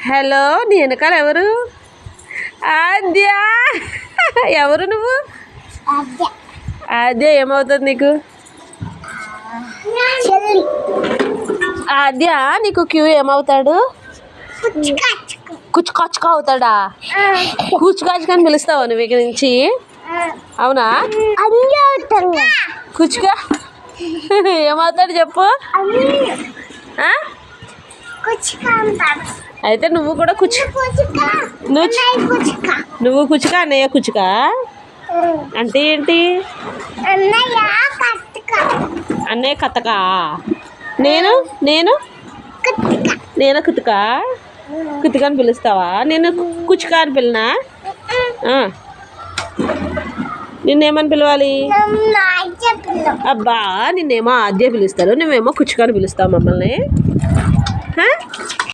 Hello, నీ వెనకాల ఎవరు? ఆద్య. ఎవరు నువ్వు? ఆద్య ఏమవుతుంది నీకు? ఆద్య నీకు క్యూ ఏమవుతాడు? కుచ్చుకాచుకా అవుతాడా? కూచుకాచుకా అని పిలుస్తావా నువ్వు ఇక్కడి నుంచి? అవునా? కుచ్చుకా ఏమవుతాడు చెప్పు. అయితే నువ్వు కూడా నువ్వు కుచ్చుకా, అన్నయ్య కుచ్చుకా అంటే ఏంటి? అన్నయ్య కథకా? నేను కుతుకా కుతుకా అని పిలుస్తావా? నేను కుచ్చుకా అని పిల్లనా? నిన్నేమని పిలవాలి? అబ్బా, నిన్నేమో ఆద్య పిలుస్తారు, నువ్వేమో కుచ్చుకా అని పిలుస్తావు మమ్మల్ని.